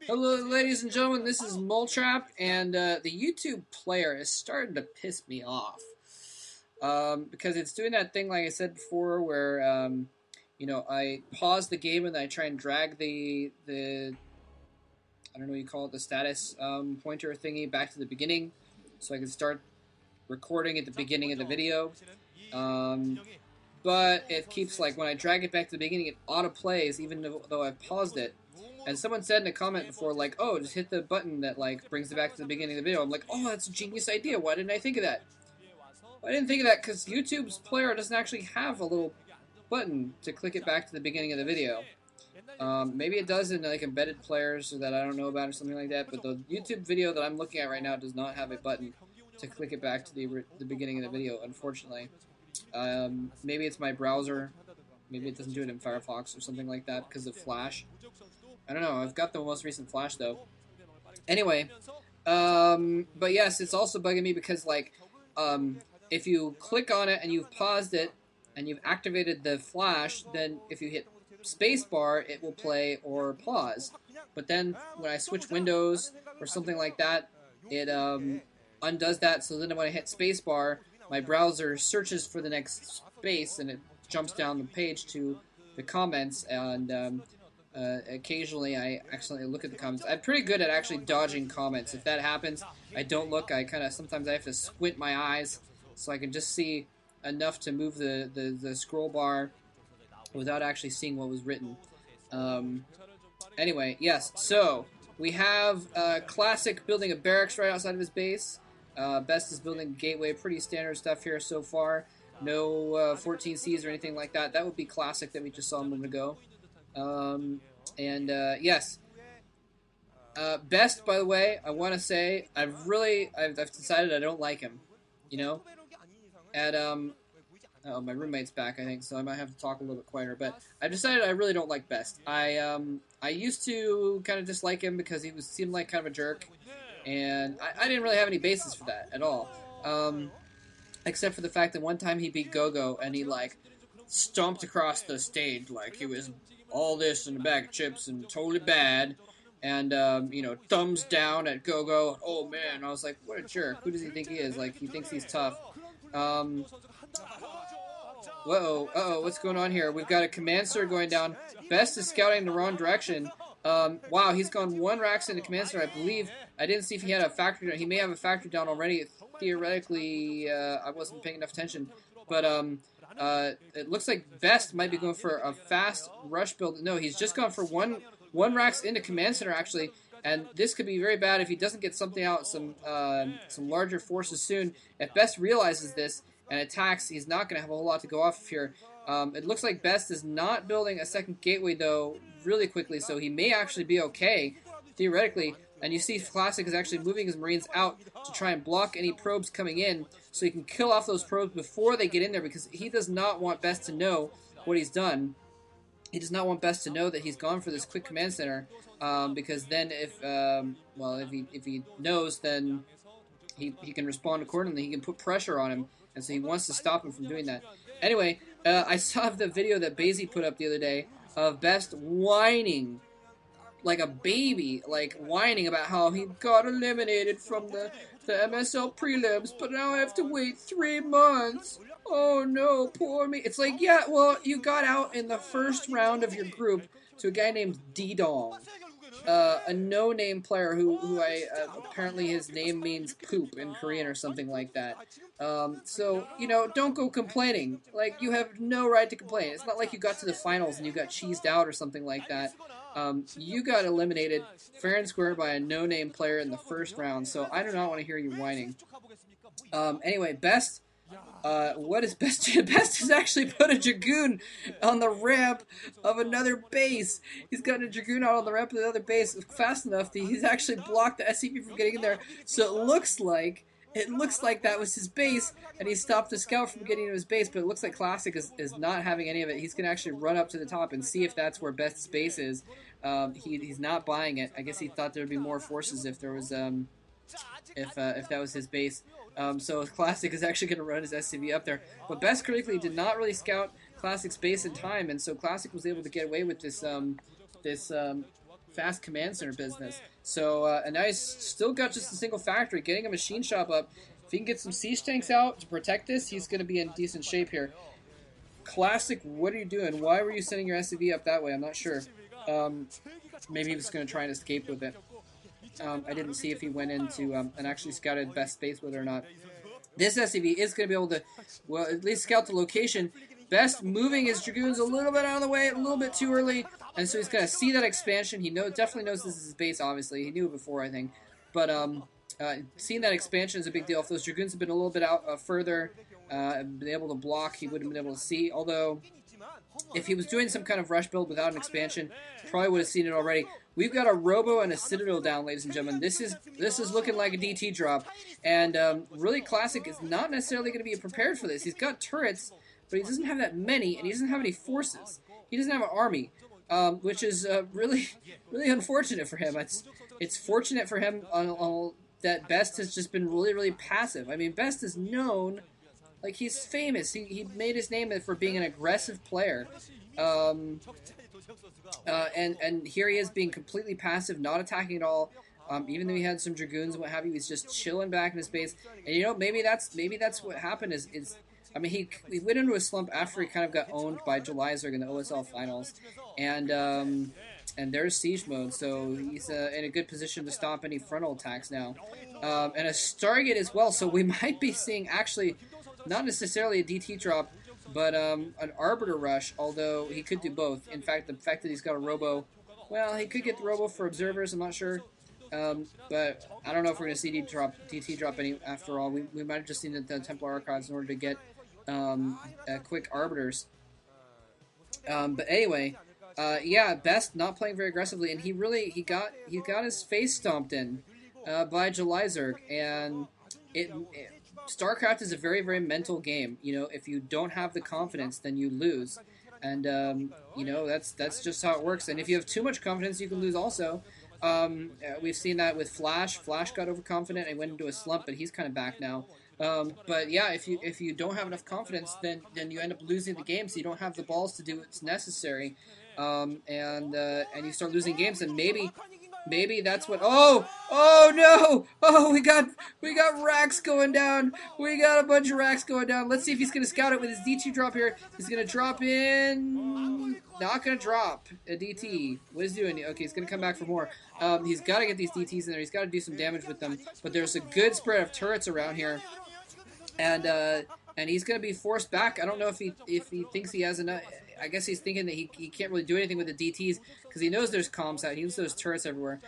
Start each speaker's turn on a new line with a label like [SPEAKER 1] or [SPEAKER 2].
[SPEAKER 1] Hello, ladies and gentlemen. This is Moletrap, and the YouTube player is starting to piss me off because it's doing that thing, like I said before, where I pause the game and then I try and drag the I don't know what you call it, the status pointer thingy back to the beginning, so I can start recording at the beginning of the video. But it keeps, like, when I drag it back to the beginning, it auto plays even though I've paused it. And someone said in a comment before, like, oh, just hit the button that, like, brings it back to the beginning of the video. I'm like, oh, that's a genius idea. Why didn't I think of that? I didn't think of that because YouTube's player doesn't actually have a little button to click it back to the beginning of the video. Maybe it does in, like, embedded players that I don't know about or something like that, but the YouTube video that I'm looking at right now does not have a button to click it back to the beginning of the video, unfortunately. Maybe it's my browser. Maybe it doesn't do it in Firefox or something like that because of Flash. I don't know. I've got the most recent Flash, though. Anyway, but yes, it's also bugging me because, like, if you click on it and you've paused it and you've activated the Flash, then if you hit spacebar, it will play or pause. But then when I switch windows or something like that, it undoes that. So then when I hit spacebar, my browser searches for the next space and it jumps down the page to the comments, and occasionally I accidentally look at the comments. I'm pretty good at actually dodging comments. If that happens, I don't look. Sometimes I have to squint my eyes so I can just see enough to move the scroll bar without actually seeing what was written. Anyway, yes, so we have Classic building a barracks right outside of his base. BeSt is building a gateway. Pretty standard stuff here so far. No 14Cs or anything like that. That would be Classic that we just saw a moment ago. Yes. BeSt, by the way, I want to say, I've decided I don't like him. You know? Oh, my roommate's back, I think, so I might have to talk a little bit quieter. But I've decided I really don't like BeSt. I used to kind of dislike him because he seemed like kind of a jerk. And I didn't really have any basis for that at all. Except for the fact that one time he beat Gogo and he, like, stomped across the stage like he was all this in a bag of chips and totally bad. And, thumbs down at Gogo. Oh, man. I was like, what a jerk. Who does he think he is? Like, he thinks he's tough. Uh-oh, what's going on here? We've got a command center going down. BeSt is scouting in the wrong direction. Wow, he's gone one racks into command center, I believe. I didn't see if he had a factory down. He may have a factory down already. Theoretically, I wasn't paying enough attention. But, it looks like BeSt might be going for a fast rush build. No, he's just gone for one racks into command center, actually. And this could be very bad if he doesn't get something out, some larger forces soon. If BeSt realizes this and attacks, he's not going to have a whole lot to go off of here. It looks like BeSt is not building a second gateway, though, really quickly, so he may actually be okay, theoretically. And you see Classic is actually moving his Marines out to try and block any probes coming in so he can kill off those probes before they get in there, because he does not want BeSt to know what he's done. He does not want BeSt to know that he's gone for this quick command center, because then if he knows, then he can respond accordingly. He can put pressure on him, and so he wants to stop him from doing that. Anyway, I saw the video that BeSt put up the other day of BeSt whining like a baby, like whining about how he got eliminated from the MSL prelims, but now I have to wait 3 months. Oh no, poor me. It's like, yeah, well, you got out in the first round of your group to a guy named D-Dong. A no-name player who apparently his name means poop in Korean or something like that. So, don't go complaining. Like, you have no right to complain. It's not like you got to the finals and you got cheesed out or something like that. You got eliminated fair and square by a no-name player in the first round, so I do not want to hear you whining. Anyway, BeSt. What is BeSt doing? BeSt has actually put a Dragoon on the ramp of another base. He's got a Dragoon out on the ramp of the other base fast enough that he's actually blocked the SCP from getting in there. So it looks like that was his base, and he stopped the scout from getting into his base, but it looks like Classic is not having any of it. He's going to actually run up to the top and see if that's where BeSt's base is. He's not buying it. I guess he thought there would be more forces if there was if that was his base. So Classic is actually going to run his SCV up there. But BeSt critically did not really scout Classic's base in time, and so Classic was able to get away with this fast command center business. So a nice, still got just a single factory, getting a machine shop up. If he can get some siege tanks out to protect this, he's going to be in decent shape here. Classic, what are you doing? Why were you sending your SCV up that way? I'm not sure. Maybe he was going to try and escape with it. I didn't see if he went into and actually scouted BeSt space with it or not. This SCV is going to be able to, well, at least scout the location. BeSt moving his Dragoons a little bit out of the way, a little bit too early, and so he's going to see that expansion. He definitely knows this is his base, obviously. He knew it before, I think. But seeing that expansion is a big deal. If those Dragoons had been a little bit out further, been able to block, he would have been able to see. Although, if he was doing some kind of rush build without an expansion, probably would have seen it already. We've got a Robo and a Citadel down, ladies and gentlemen. This is looking like a DT drop, and really Classic is not necessarily going to be prepared for this. He's got turrets, but he doesn't have that many, and he doesn't have any forces. He doesn't have an army, which is really unfortunate for him. It's fortunate for him that BeSt has just been really passive. I mean, BeSt is known, like, he's famous. He made his name for being an aggressive player. And here he is being completely passive, not attacking at all. Even though he had some Dragoons and what have you, he's just chilling back in his base. And you know, maybe that's what happened is I mean, he went into a slump after he kind of got owned by Jelizerg in the OSL finals, and there's siege mode, so he's in a good position to stop any frontal attacks now, and a Stargate as well. So we might be seeing actually not necessarily a DT drop, but an Arbiter rush, although he could do both. In fact, the fact that he's got a Robo, well, he could get the Robo for observers, I'm not sure. But I don't know if we're going to see DT drop any after all. We might have just seen the Templar Archives in order to get quick Arbiters. But anyway, yeah, BeSt not playing very aggressively, and he got his face stomped in by Jelizerg, and StarCraft is a very mental game. You know, if you don't have the confidence, then you lose, and you know, that's just how it works. And if you have too much confidence, you can lose also. We've seen that with Flash. Flash got overconfident and went into a slump, but he's kind of back now. But yeah, if you don't have enough confidence, then you end up losing the game. So you don't have the balls to do what's necessary, and you start losing games. And maybe that's what. Oh no! Oh, we got racks going down. We got a bunch of racks going down. Let's see if he's gonna scout it with his DT drop here. He's gonna drop in. Not gonna drop a DT. What is he doing? Okay, he's gonna come back for more. He's got to get these DTs in there. He's got to do some damage with them. But there's a good spread of turrets around here, and he's gonna be forced back. I don't know if he thinks he has enough. I guess he's thinking that he can't really do anything with the DTs because he knows there's comms out. He knows there's turrets everywhere.